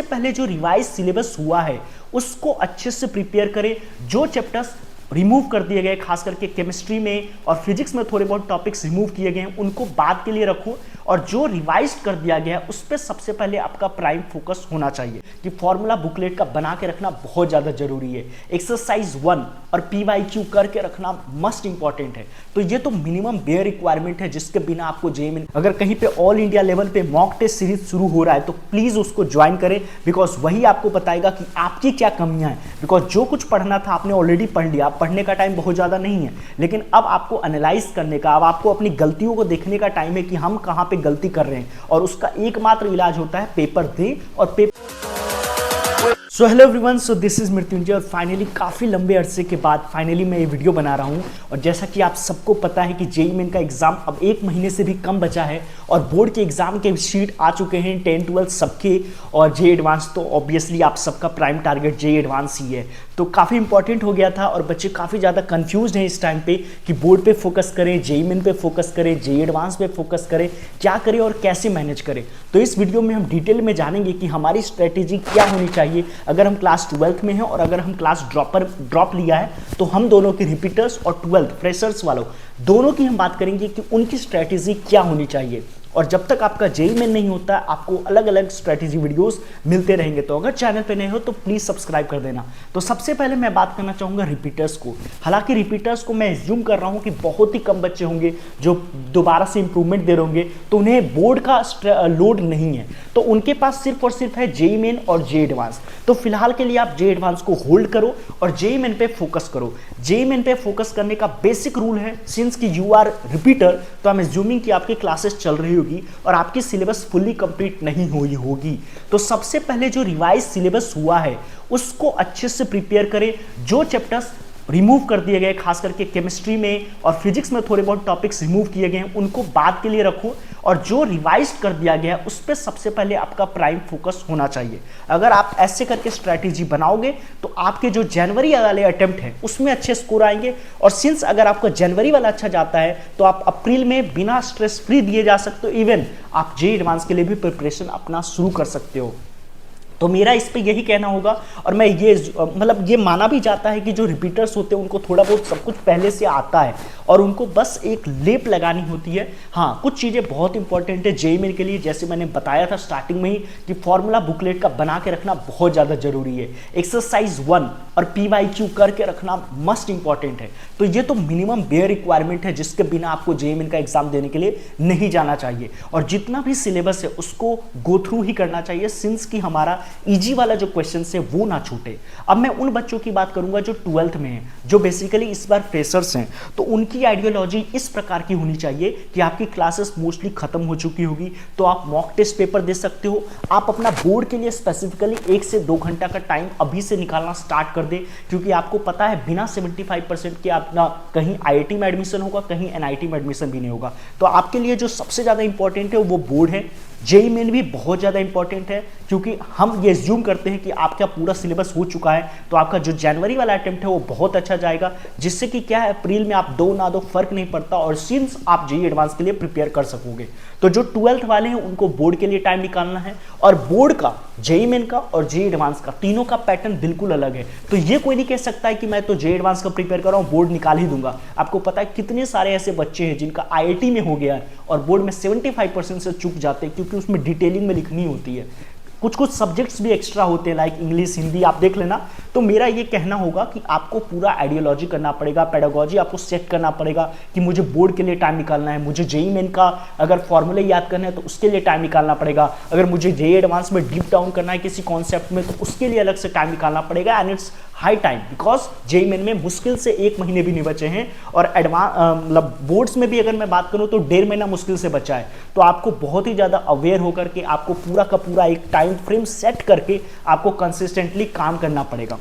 पहले जो revise syllabus हुआ है उसको अच्छे से प्रिपेयर करें। जो चैप्टर्स रिमूव कर दिए गए, खास करके केमिस्ट्री में और फिजिक्स में थोड़े बहुत टॉपिक्स रिमूव किए गए हैं, उनको बाद के लिए रखो। और जो रिवाइज कर दिया गया है उस पर सबसे पहले आपका प्राइम फोकस होना चाहिए कि फॉर्मूला बुकलेट का बना के रखना बहुत ज़्यादा जरूरी है। एक्सरसाइज 1 और PYQ करके रखना मस्ट इंपॉर्टेंट है। तो ये तो मिनिमम बेयर रिक्वायरमेंट है जिसके बिना आपको जेईई अगर कहीं पे ऑल इंडिया लेवल पे मॉक टेस्ट सीरीज शुरू हो रहा है तो प्लीज़ उसको ज्वाइन करें, बिकॉज वही आपको बताएगा कि आपकी क्या कमियां हैं। बिकॉज जो कुछ पढ़ना था आपने ऑलरेडी पढ़ लिया, पढ़ने का टाइम बहुत ज़्यादा नहीं है, लेकिन अब आपको एनालाइज करने का, अब आपको अपनी गलतियों को देखने का टाइम है कि हम कहाँ पे गलती कर रहे हैं, और उसका एकमात्र इलाज होता है पेपर दें और paper. So hello everyone, so this is Mrityunjay और फाइनली काफ़ी लंबे अरसे के बाद फाइनली मैं ये वीडियो बना रहा हूँ। और जैसा कि आप सबको पता है कि जेईई मेन का एग्ज़ाम अब 1 महीने से भी कम बचा है और बोर्ड के एग्ज़ाम के शीट आ चुके हैं 10, 12 सबके, और जेईई एडवांस तो ऑब्वियसली आप सबका प्राइम टारगेट जेईई एडवांस ही है। तो काफ़ी इंपॉर्टेंट हो गया था और बच्चे काफ़ी ज़्यादा कंफ्यूज हैं इस टाइम पे कि बोर्ड पे फोकस करें, जेईई मेन पे फोकस करें, जेईई एडवांस पे फोकस करें, क्या करें और कैसे मैनेज करें। तो इस वीडियो में हम डिटेल में जानेंगे कि हमारी स्ट्रेटेजी क्या होनी चाहिए अगर हम क्लास 12th में हैं और अगर हम क्लास ड्रॉप लिया है, तो हम दोनों के रिपीटर्स और 12th फ्रेशर्स वालों दोनों की हम बात करेंगे कि उनकी स्ट्रेटेजी क्या होनी चाहिए। और जब तक आपका जेईई मेन नहीं होता आपको अलग अलग स्ट्रेटेजी वीडियोस मिलते रहेंगे। तो अगर चैनल पे नए हो तो प्लीज़ सब्सक्राइब कर देना। तो सबसे पहले मैं बात करना चाहूँगा रिपीटर्स को। हालांकि रिपीटर्स को मैं एज्यूम कर रहा हूँ कि बहुत ही कम बच्चे होंगे जो दोबारा से इंप्रूवमेंट दे रहे होंगे, तो उन्हें बोर्ड का लोड नहीं है, तो उनके पास सिर्फ और सिर्फ है जेईई मेन और जेईई एडवांस। तो फिलहाल के लिए आप जेईई एडवांस को होल्ड करो और जेईई मेन पे फोकस करो। जेईई मेन पे फोकस करने का बेसिक रूल है, सिंस कि यू आर रिपीटर, तो आई एम एज्यूमिंग कि आपकी क्लासेस चल रही होगी और आपकी सिलेबस फुल्ली कंप्लीट नहीं हुई होगी। तो सबसे पहले जो रिवाइज सिलेबस हुआ है उसको अच्छे से प्रिपेयर करें। जो चैप्टर्स रिमूव कर दिए गए, खास करके केमिस्ट्री में और फिजिक्स में थोड़े बहुत टॉपिक्स रिमूव किए गए हैं, उनको बाद के लिए रखो। और जो रिवाइज कर दिया गया है उस पर सबसे पहले आपका प्राइम फोकस होना चाहिए। अगर आप ऐसे करके स्ट्रैटेजी बनाओगे तो आपके जो जनवरी वाले अटेम्प्ट है उसमें अच्छे स्कोर आएंगे। और सिंस अगर आपका जनवरी वाला अच्छा जाता है तो आप अप्रैल में बिना स्ट्रेस फ्री दिए जा सकते हो। इवन आप जेईई एडवांस के लिए भी प्रिपरेशन अपना शुरू कर सकते हो। तो मेरा इस पे यही कहना होगा। और मैं ये मतलब ये माना भी जाता है कि जो रिपीटर्स होते हैं उनको थोड़ा बहुत सब कुछ पहले से आता है और उनको बस एक लेप लगानी होती है। हाँ, कुछ चीज़ें बहुत इंपॉर्टेंट है जेईई मेन के लिए, जैसे मैंने बताया था स्टार्टिंग में ही कि फॉर्मूला बुकलेट का बना के रखना बहुत ज़्यादा जरूरी है। एक्सरसाइज 1 और PYQ करके रखना मस्ट इंपॉर्टेंट है। तो ये तो मिनिमम बेयर रिक्वायरमेंट है जिसके बिना आपको जेईई मेन का एग्जाम देने के लिए नहीं जाना चाहिए। और जितना भी सिलेबस है उसको गो थ्रू ही करना चाहिए, सिंस कि हमारा इजी वाला जो क्वेश्चन है वो ना छूटे। अब मैं उन बच्चों की बात करूंगा जो 12th में हैं, जो बेसिकली इस बार फ्रेशर्स हैं। तो उनकी आइडियोलॉजी इस प्रकार की होनी चाहिए कि आपकी क्लासेस मोस्टली खत्म हो चुकी होगी, तो आप मॉक टेस्ट पेपर दे सकते हो। आप अपना बोर्ड के लिए स्पेसिफिकली 1 से 2 घंटा का टाइम अभी से निकालना स्टार्ट कर दे, क्योंकि आपको पता है बिना 75% के अपना कहीं IIT में एडमिशन होगा, कहीं NIT में एडमिशन भी नहीं होगा। तो आपके लिए जो सबसे ज़्यादा इंपॉर्टेंट है वो बोर्ड है। जेईई मेन भी बहुत ज़्यादा इंपॉर्टेंट है, क्योंकि हम ये एज्यूम करते हैं कि आपका पूरा सिलेबस हो चुका है, तो आपका जो जनवरी वाला अटेम्प्ट है वो बहुत अच्छा जाएगा, जिससे कि क्या है अप्रैल में आप दो ना दो फर्क नहीं पड़ता और सिंस आप जेईई एडवांस के लिए प्रिपेयर कर सकोगे। तो जो 12th वाले हैं उनको बोर्ड के लिए टाइम निकालना है, और बोर्ड का, जेईई मेन का और जेईई एडवांस का तीनों का पैटर्न बिल्कुल अलग है। तो ये कोई नहीं कह सकता है कि मैं तो जेईई एडवांस का प्रिपेयर कर रहा हूँ बोर्ड निकाल ही दूंगा। आपको पता है कितने सारे ऐसे बच्चे हैं जिनका IIT में हो गया है और बोर्ड में 75% से चूक जाते हैं, क्योंकि उसमें डिटेलिंग में लिखनी होती है। कुछ सब्जेक्ट्स भी एक्स्ट्रा होते हैं, लाइक इंग्लिश, हिंदी, आप देख लेना। तो मेरा ये कहना होगा कि आपको पूरा आइडियोलॉजी करना पड़ेगा, पेडागोजी आपको सेट करना पड़ेगा कि मुझे बोर्ड के लिए टाइम निकालना है, मुझे जेईई मेन का अगर फॉर्मूले याद करना है तो उसके लिए टाइम निकालना पड़ेगा, अगर मुझे जेईई एडवांस में डीप डाउन करना है किसी कॉन्सेप्ट में तो उसके लिए अलग से टाइम निकालना पड़ेगा। And it's high time, because JEE main में मुश्किल से 1 महीने भी नहीं बचे हैं, और एडवांस मतलब बोर्ड्स में भी अगर मैं बात करूं तो 1.5 महीना मुश्किल से बचा है। तो आपको बहुत ही ज़्यादा अवेयर होकर के आपको पूरा का पूरा एक टाइम फ्रेम सेट करके आपको कंसिस्टेंटली काम करना पड़ेगा।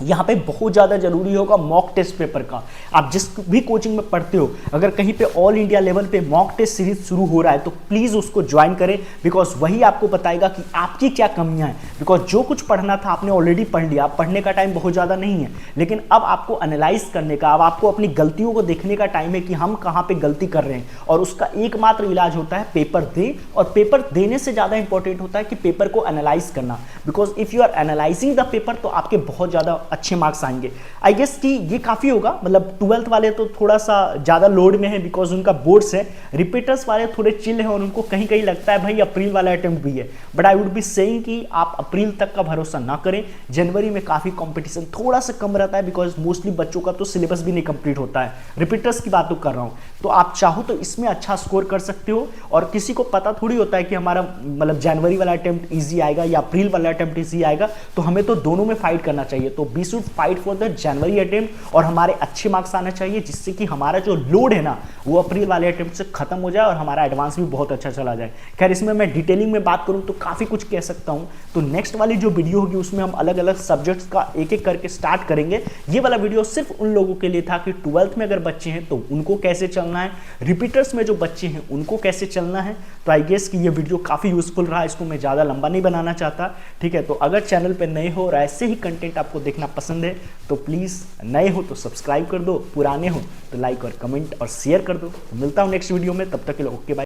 यहाँ पे बहुत ज़्यादा जरूरी होगा मॉक टेस्ट पेपर का। आप जिस भी कोचिंग में पढ़ते हो, अगर कहीं पे ऑल इंडिया लेवल पे मॉक टेस्ट सीरीज शुरू हो रहा है तो प्लीज़ उसको ज्वाइन करें, बिकॉज वही आपको बताएगा कि आपकी क्या कमियां हैं। बिकॉज जो कुछ पढ़ना था आपने ऑलरेडी पढ़ लिया, पढ़ने का टाइम बहुत ज़्यादा नहीं है, लेकिन अब आपको एनालाइज करने का, अब आपको अपनी गलतियों को देखने का टाइम है कि हम कहाँ पे गलती कर रहे हैं, और उसका एकमात्र इलाज होता है पेपर दे, और पेपर देने से ज़्यादा इंपॉर्टेंट होता है कि पेपर को एनालाइज करना, because if you are analysing the paper तो आपके बहुत ज़्यादा अच्छे मार्क्स आएंगे। आई गेस कि ये काफ़ी होगा, मतलब 12th वाले तो थोड़ा सा ज़्यादा लोड में है बिकॉज उनका बोर्ड्स है, रिपीटर्स वाले थोड़े चिल है और उनको कहीं कहीं लगता है भाई अप्रैल वाला अटेम्प्ट भी है, but I would be saying कि आप अप्रैल तक का भरोसा ना करें। जनवरी में काफ़ी कंपटीशन थोड़ा सा कम रहता है बिकॉज मोस्टली बच्चों का तो सिलेबस भी नहीं कंप्लीट होता है, रिपीटर्स की बात तो कर रहा हूँ, तो आप चाहो तो इसमें अच्छा स्कोर कर सकते हो। और किसी को पता थोड़ी होता है कि हमारा मतलब जनवरी वाला अटेम्प्ट ईजी आएगा या अप्रैल वाला अटेम्प्ट ईजी आएगा, तो हमें तो दोनों में फाइट करना चाहिए। तो we should fight for the January attempt और हमारे अच्छे मार्क्स आना चाहिए, जिससे कि हमारा जो लोड है ना वो अप्रैल वाले अटेम्प्ट से खत्म हो जाए और हमारा एडवांस भी बहुत अच्छा चला जाए। खैर इसमें मैं डिटेलिंग में बात करूं तो काफ़ी कुछ कह सकता हूं, तो नेक्स्ट वाली जो वीडियो होगी उसमें हम अलग अलग सब्जेक्ट्स का एक एक करके स्टार्ट करेंगे। ये वाला वीडियो सिर्फ उन लोगों के लिए था कि 12th में अगर बच्चे हैं तो उनको कैसे चलना है, रिपीटर्स में जो बच्चे हैं उनको कैसे चलना है। तो आई गेस कि ये वीडियो काफ़ी यूजफुल रहा, इसको मैं ज़्यादा लंबा नहीं बनाना चाहता, ठीक है। तो अगर चैनल पर नए हो और ऐसे ही कंटेंट आपको देखना पसंद है तो प्लीज़ नए हो तो सब्सक्राइब कर दो, पुराने हो तो लाइक और कमेंट और शेयर कर दो। तो मिलता हूँ नेक्स्ट वीडियो में, तब तक के लिए ओके बाय।